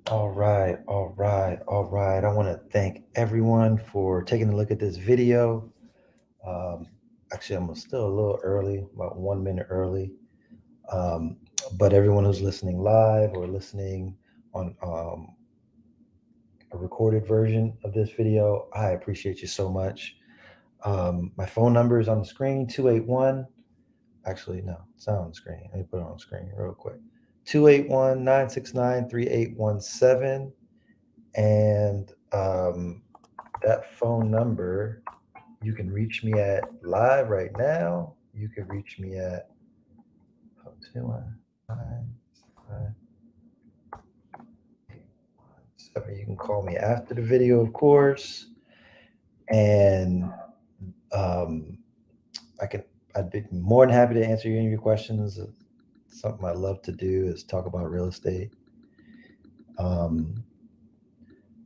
All right. I want to thank everyone for taking a look at this video. Um, Actually, I'm still a little early, about 1 minute early. Um, but everyone who's listening live or listening on a recorded version of this video, I appreciate you so much. My phone number is on the screen 281. Actually, no, it's not on the screen. Let me put it on the screen real quick. 281-969-3817. And that phone number, you can reach me at live right now. You can reach me at 219. You can call me after the video, of course. And um, I can, I'd be more than happy to answer any of your questions. Something I love to do is talk about real estate. Um,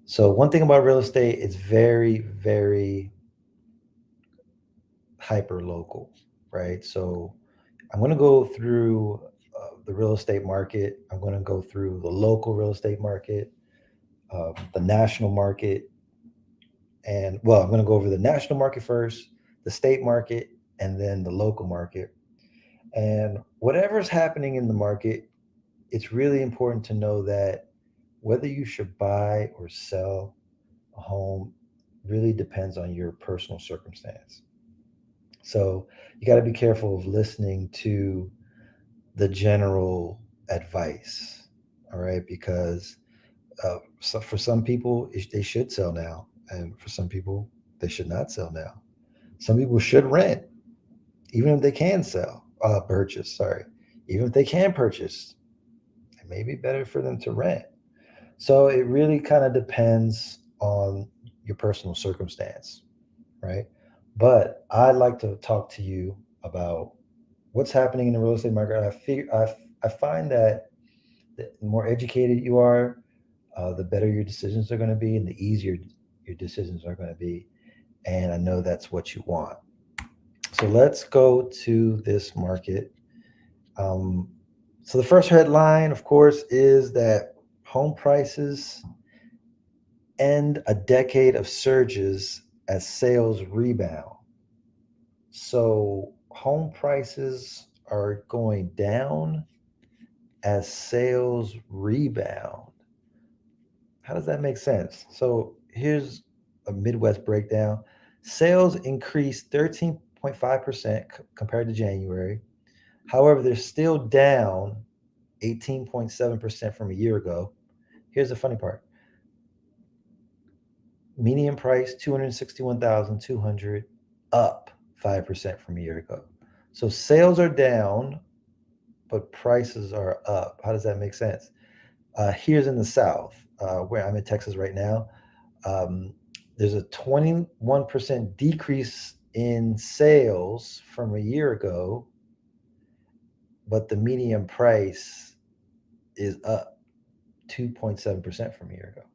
so one thing about real estate, it's very, very hyper local, right? So I'm going to go through the real estate market. I'm going to go through the local real estate market, the national market, and well, I'm going to go over the national market first, the state market, and then the local market. And whatever's happening in the market, it's really important to know that whether you should buy or sell a home really depends on your personal circumstance. So you got to be careful of listening to the general advice, all right? Because so for some people, they should sell now, and for some people, they should not sell now. Some people should rent, even if they can purchase. Sorry, even if they can purchase, it may be better for them to rent. So it really kind of depends on your personal circumstance, right? But I'd like to talk to you about what's happening in the real estate market. I find that the more educated you are, the better your decisions are going to be, and the easier your decisions are going to be. And I know that's what you want. So let's go to this market. Um, so the first headline, of course, is that home prices end a decade of surges as sales rebound. So home prices are going down as sales rebound. How does that make sense? So here's a Midwest breakdown. Sales increased 13.5% compared to January. However, they're still down 18.7% from a year ago. Here's the funny part. Median price 261,200, up 5% from a year ago. So sales are down, but prices are up. How does that make sense? Here's in the South, where I'm in Texas right now. Um, there's a 21% decrease in sales from a year ago, but the median price is up 2.7% from a year ago.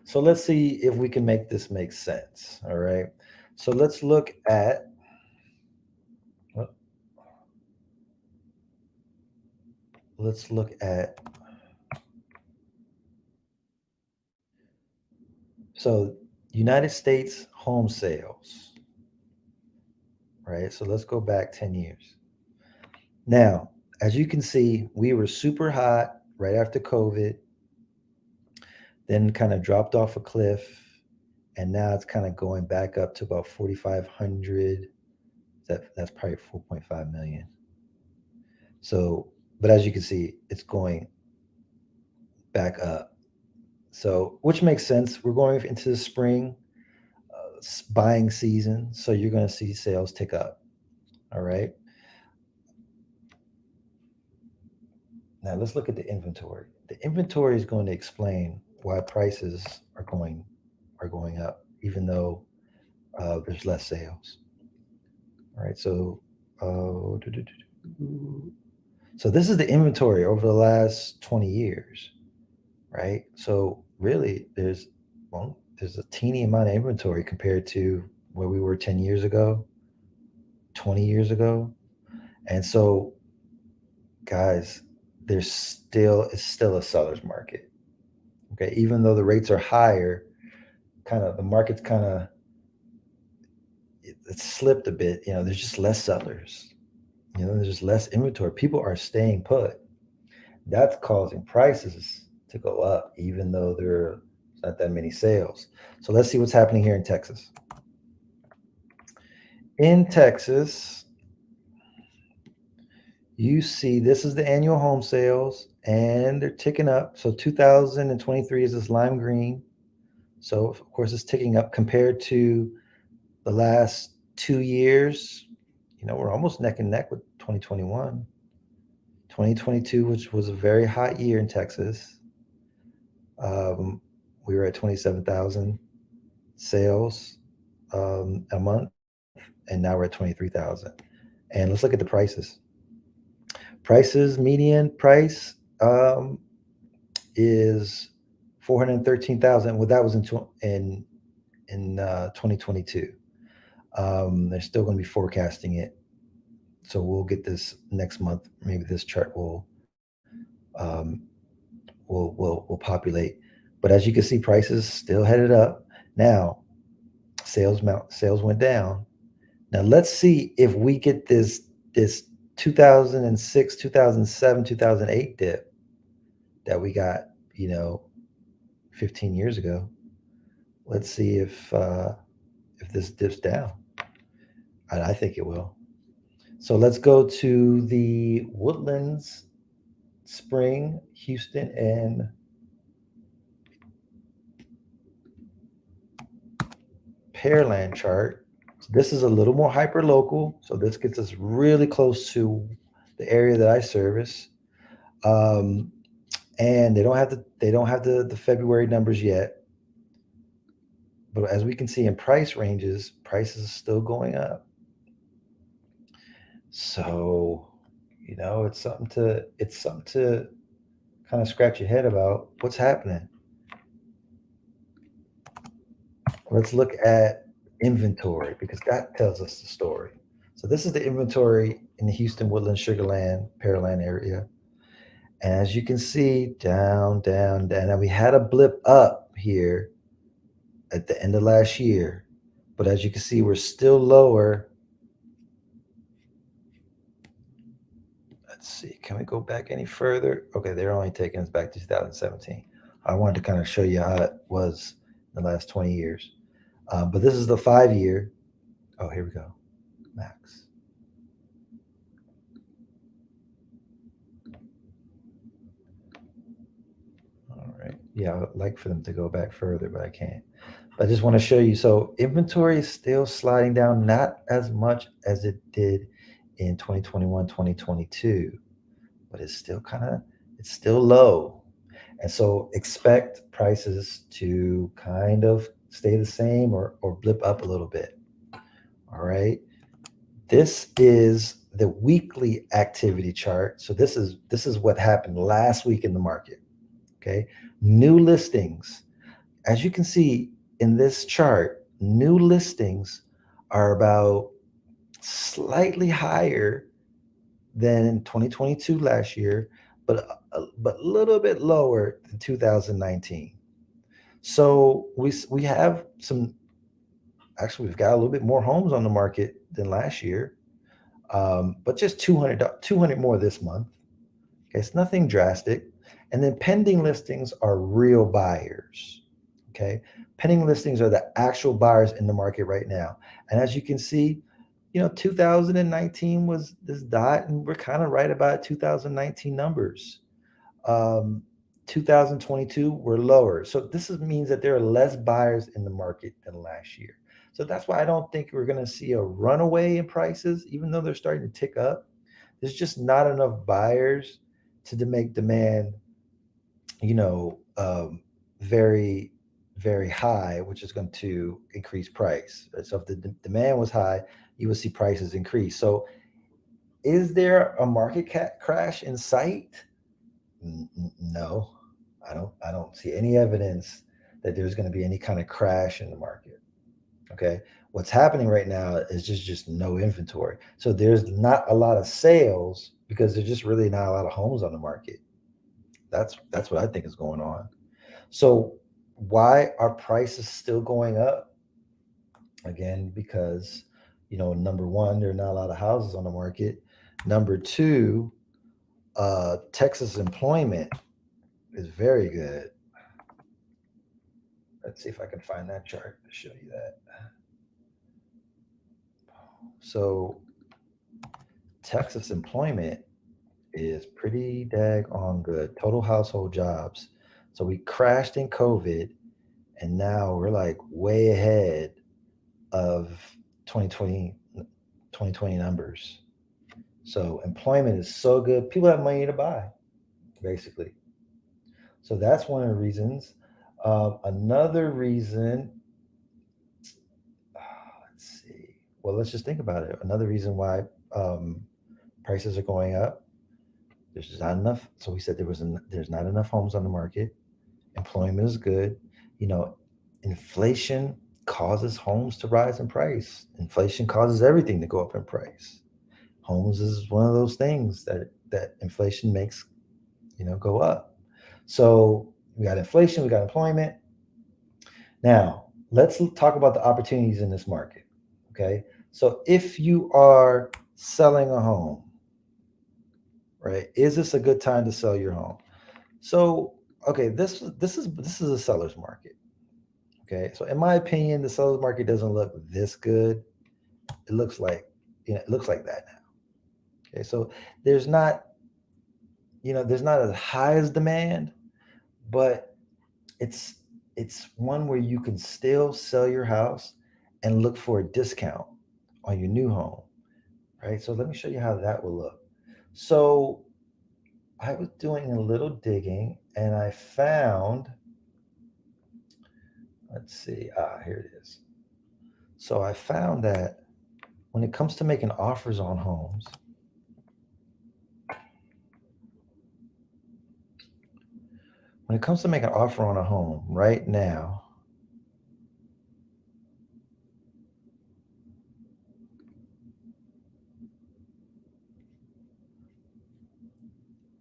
So let's see if we can make this make sense. All right. So well, let's look at so United States home sales, right? So let's go back 10 years. Now, as you can see, we were super hot right after COVID, then kind of dropped off a cliff, and now it's kind of going back up to about 4,500. That's probably 4.5 million. So, but as you can see, it's going back up. So, which makes sense. We're going into the spring buying season, so you're going to see sales tick up. All right. Now let's look at the inventory. The inventory is going to explain why prices are going up, even though there's less sales. All right. So this is the inventory over the last 20 years, right? So really, there's a teeny amount of inventory compared to where we were 10 years ago, 20 years ago. And so, guys, it's still a seller's market. Okay, even though the rates are higher, kind of the market's kind of it slipped a bit. There's just less sellers. There's just less inventory. People are staying put. That's causing prices to go up, even though there's not that many sales. So let's see what's happening here in Texas. In Texas, you see this is the annual home sales, and they're ticking up. So 2023 is this lime green. So of course it's ticking up compared to the last 2 years. We're almost neck and neck with 2021. 2022, which was a very hot year in Texas. We were at 27,000 sales a month, and now we're at 23,000. And let's look at the prices. Median price is 413,000. Well, that was in 2022. They're still going to be forecasting it, so we'll get this next month. Maybe this chart um, will populate. But as you can see, prices still headed up. Now, sales went down. Now let's see if we get this 2006, 2007, 2008 dip that we got, 15 years ago. Let's see if this dips down. And I think it will. So let's go to the Woodlands, Spring, Houston, and Pearland chart. So this is a little more hyper local. So this gets us really close to the area that I service. And they don't have the February numbers yet. But as we can see in price ranges, prices are still going up. So, it's something to kind of scratch your head about what's happening. Let's look at inventory, because that tells us the story. So this is the inventory in the Houston, Woodlands, Sugarland, Pearland area. And as you can see, down, down, down. Now we had a blip up here at the end of last year, but as you can see, we're still lower. Let's see, can we go back any further? Okay, they're only taking us back to 2017. I wanted to kind of show you how it was in the last 20 years. But this is the 5-year. Oh, here we go. Max. All right. Yeah, I'd like for them to go back further, but I can't. But I just want to show you. So inventory is still sliding down, not as much as it did in 2021, 2022, but it's still low. And so expect prices to kind of stay the same or blip up a little bit. All right. This is the weekly activity chart. So this is what happened last week in the market. Okay. New listings. As you can see in this chart, new listings are about slightly higher than 2022 last year, but a little bit lower than 2019. So we have we've got a little bit more homes on the market than last year, but just 200 more this month. Okay, it's nothing drastic. And then pending listings are real buyers. Okay, pending listings are the actual buyers in the market right now. And as you can see, 2019 was this dot, and we're kind of right about 2019 numbers. 2022 were lower. So this means that there are less buyers in the market than last year. So that's why I don't think we're going to see a runaway in prices, even though they're starting to tick up. There's just not enough buyers to make demand, very, very high, which is going to increase price. So if the demand was high, you would see prices increase. So is there a market crash in sight? No, I don't see any evidence that there's going to be any kind of crash in the market. Okay. What's happening right now is just no inventory. So there's not a lot of sales, because there's just really not a lot of homes on the market. That's what I think is going on. So why are prices still going up? Again, because number one, there are not a lot of houses on the market. Number two, Texas employment is very good. Let's see if I can find that chart to show you that. So Texas employment is pretty daggone good. Total household jobs. So we crashed in COVID, and now we're like way ahead of 2020 2020 numbers. So employment is so good. People have money to buy, basically. So that's one of the reasons. Another reason, let's see. Well, let's just think about it. Another reason why um, prices are going up. There's just not enough. So we said there's not enough homes on the market. Employment is good. You know, inflation causes homes to rise in price. Inflation causes everything to go up in price. Homes is one of those things that inflation makes go up. So we got inflation, we got employment. Now let's talk about the opportunities in this market. Okay, so if you are selling a home, right, is this a good time to sell your home? So okay, this is a seller's market. Okay, so in my opinion, the seller's market doesn't look this good. It looks like it looks like that now. Okay, so there's not there's not as high as demand, but it's it's one where you can still sell your house and look for a discount on your new home, right? So let me show you how that will look. So I was doing a little digging and I found, let's see, here it is. So I found that when it comes to making offers on homes, when it comes to making an offer on a home right now,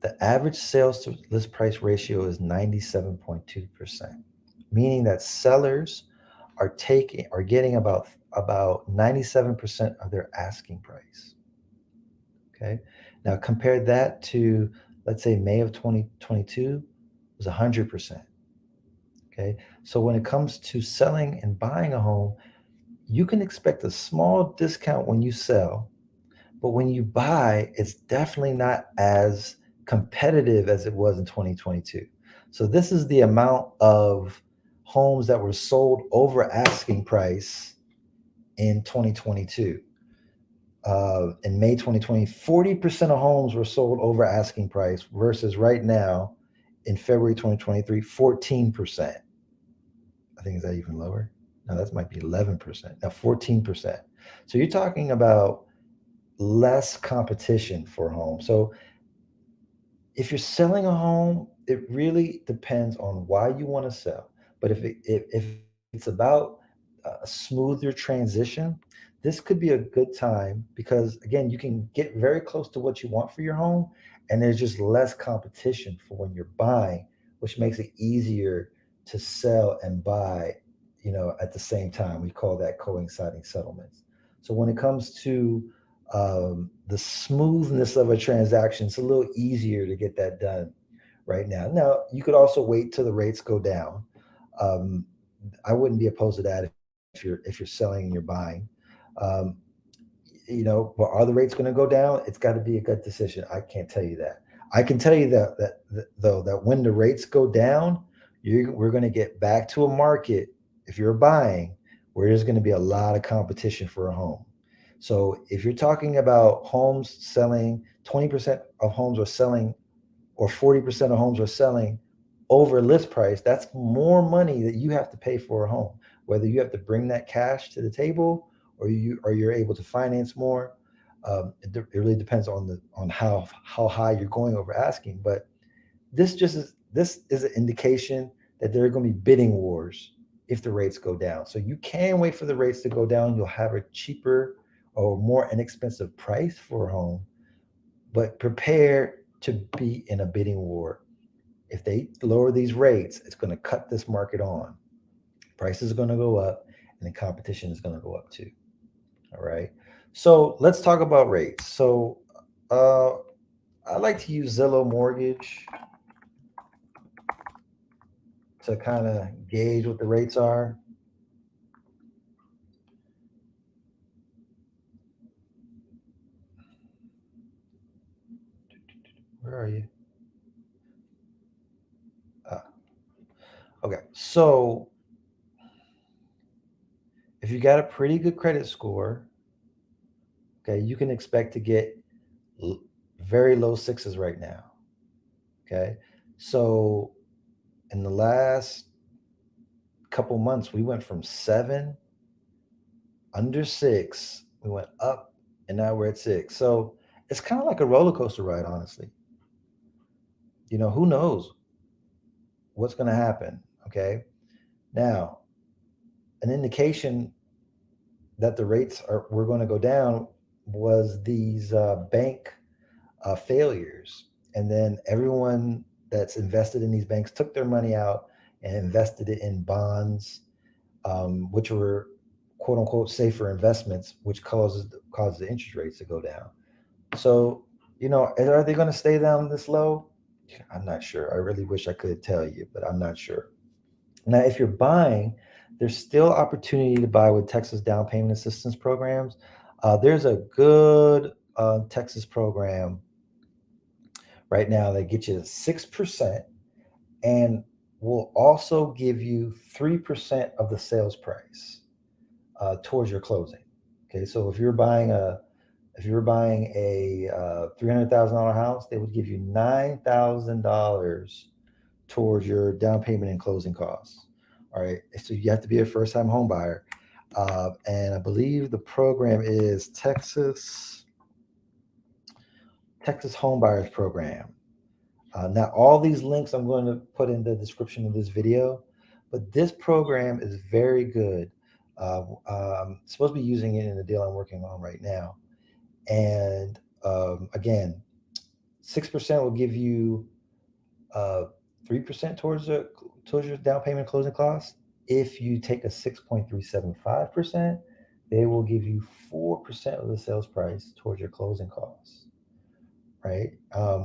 the average sales to list price ratio is 97.2%, meaning that sellers are getting about 97% of their asking price. Okay. Now compare that to, let's say, May of 2022 was 100%. Okay. So when it comes to selling and buying a home, you can expect a small discount when you sell, but when you buy, it's definitely not as competitive as it was in 2022. So this is the amount of homes that were sold over asking price in 2022. In May 2020, 40% of homes were sold over asking price versus right now in February 2023, 14%. I think is that even lower? No, that might be 11%. Now 14%. So you're talking about less competition for a home. So if you're selling a home, it really depends on why you want to sell. But if it's about a smoother transition, this could be a good time because again, you can get very close to what you want for your home, and there's just less competition for when you're buying, which makes it easier to sell and buy, at the same time. We call that coinciding settlements. So when it comes to the smoothness of a transaction, it's a little easier to get that done right now. Now, you could also wait till the rates go down. Um, I wouldn't be opposed to that if you're selling and you're buying. Um, but are the rates going to go down? It's got to be a good decision. I can't tell you that. I can tell you that though that when the rates go down, we're going to get back to a market if you're buying where there's going to be a lot of competition for a home. So if you're talking about homes selling, 20% of homes are selling or 40% of homes are selling over list price, that's more money that you have to pay for a home. Whether you have to bring that cash to the table or you're able to finance more, it really depends on how high you're going over asking. But this is an indication that there are going to be bidding wars if the rates go down. So you can wait for the rates to go down. You'll have a cheaper or more inexpensive price for a home. but prepare to be in a bidding war. If they lower these rates, it's going to cut this market on. Prices are going to go up, and the competition is going to go up too. All right. So let's talk about rates. So uh, I like to use Zillow Mortgage to kind of gauge what the rates are. Where are you? Uh, okay. So if you got a pretty good credit score, okay, you can expect to get l- very low sixes right now. Okay. So in the last couple months, we went from seven under six, we went up, and now we're at six. So it's kind of like a roller coaster ride, honestly. Who knows what's going to happen? Okay. Now, an indication that the rates are were going to go down was these bank failures, and then everyone that's invested in these banks took their money out and invested it in bonds, which were quote unquote safer investments, which causes the interest rates to go down. So, are they going to stay down this low? I'm not sure. I really wish I could tell you, but I'm not sure. Now, if you're buying, there's still opportunity to buy with Texas down payment assistance programs. There's a good Texas program right now that gets you 6% and will also give you 3% of the sales price towards your closing. Okay, so if you're buying a $300,000 house, they would give you $9,000 towards your down payment and closing costs. All right, so you have to be a first time home buyer. And I believe the program is Texas Home Buyers Program. Now, all these links I'm going to put in the description of this video, but this program is very good. I'm supposed to be using it in the deal I'm working on right now. And again, 6% will give you 3% towards your down payment closing costs. If you take a 6.375%, they will give you 4% of the sales price towards your closing costs. Right?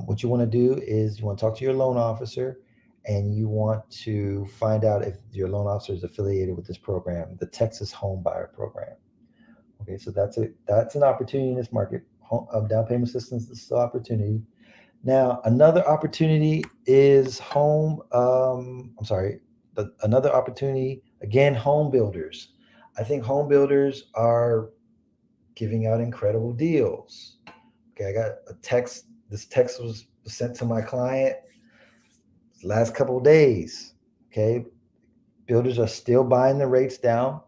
What you want to do is you want to talk to your loan officer, and you want to find out if your loan officer is affiliated with this program, the Texas Home Buyer Program. Okay, so that's an opportunity in this market. Down payment assistance is still opportunity. Now, another opportunity is another opportunity, again, home builders. I think home builders are giving out incredible deals. Okay, I got a text. This text was sent to my client last couple of days. Okay, builders are still buying the rates down.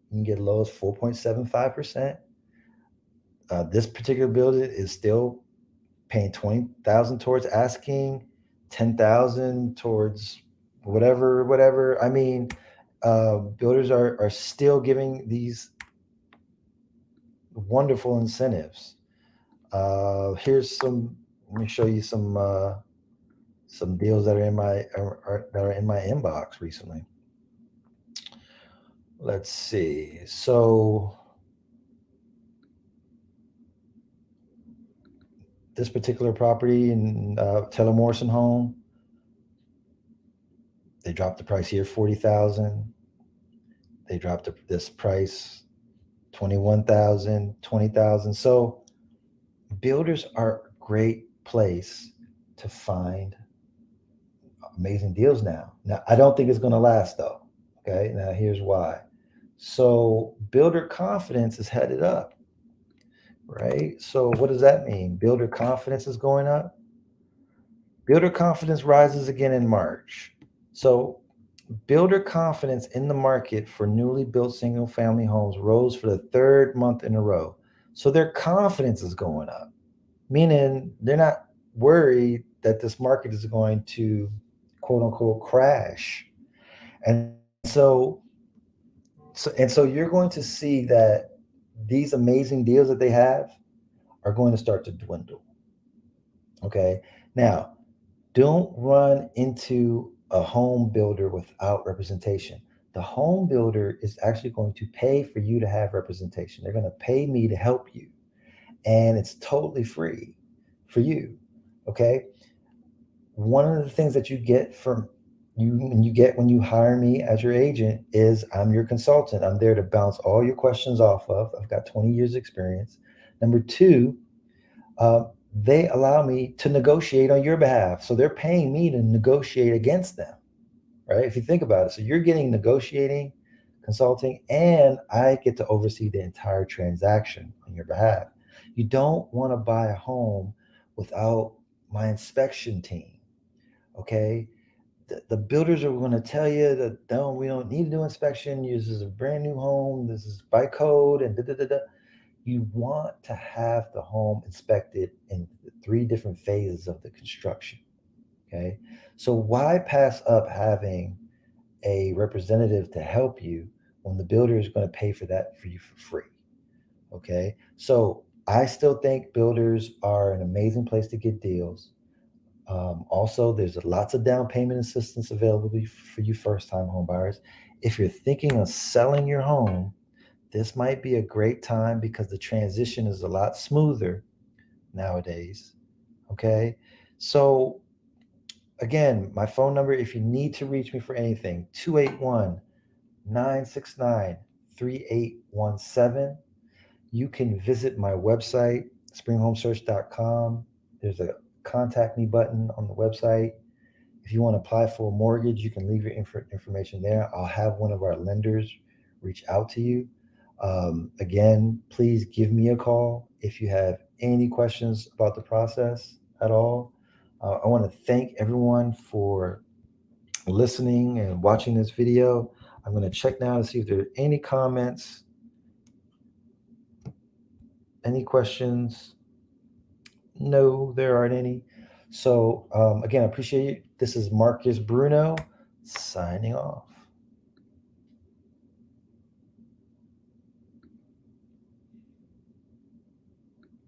You can get as low as 4.75%. This particular builder is still paying 20,000 towards asking, 10,000 towards whatever. I mean, builders are still giving these wonderful incentives. Here's some. Let me show you some deals that are in my inbox recently. Let's see. So this particular property in Taylor Morrison home, they dropped the price here 40,000. They dropped this price 21,000, 20,000. So builders are a great place to find amazing deals now. Now I don't think it's going to last though. Okay, now here's why. So builder confidence is headed up, right? So what does that mean? Builder confidence is going up. Builder confidence rises again in March. So builder confidence in the market for newly built single family homes rose for the third month in a row. So their confidence is going up, meaning they're not worried that this market is going to quote unquote crash. And so you're going to see that these amazing deals that they have are going to start to dwindle. Okay. Now, don't run into a home builder without representation. The home builder is actually going to pay for you to have representation. They're going to pay me to help you, and it's totally free for you. Okay. One of the things that you get from when you hire me as your agent is I'm your consultant. I'm there to bounce all your questions off of. I've got 20 years experience. Number two, uh, they allow me to negotiate on your behalf. So they're paying me to negotiate against them, right? If you think about it, so you're getting negotiating, consulting, and I get to oversee the entire transaction on your behalf. You don't want to buy a home without my inspection team, okay? The builders are going to tell you that no, we don't need to do inspection. This is a brand new home. This is by code and da da da da. You want to have the home inspected in the three different phases of the construction. Okay. So why pass up having a representative to help you when the builder is going to pay for that for you for free? Okay. So I still think builders are an amazing place to get deals. Also, there's lots of down payment assistance available for you first time home buyers. If you're thinking of selling your home, this might be a great time because the transition is a lot smoother nowadays. Okay. So, again, my phone number, if you need to reach me for anything, 281-969-3817. You can visit my website, springhomesearch.com. There's a contact me button on the website. If you want to apply for a mortgage, you can leave your information there. I'll have one of our lenders reach out to you. Again, please give me a call if you have any questions about the process at all. I want to thank everyone for listening and watching this video. I'm going to check now to see if there are any comments, any questions. No, there aren't any. So, again, I appreciate it. This is Marcus Bruno signing off.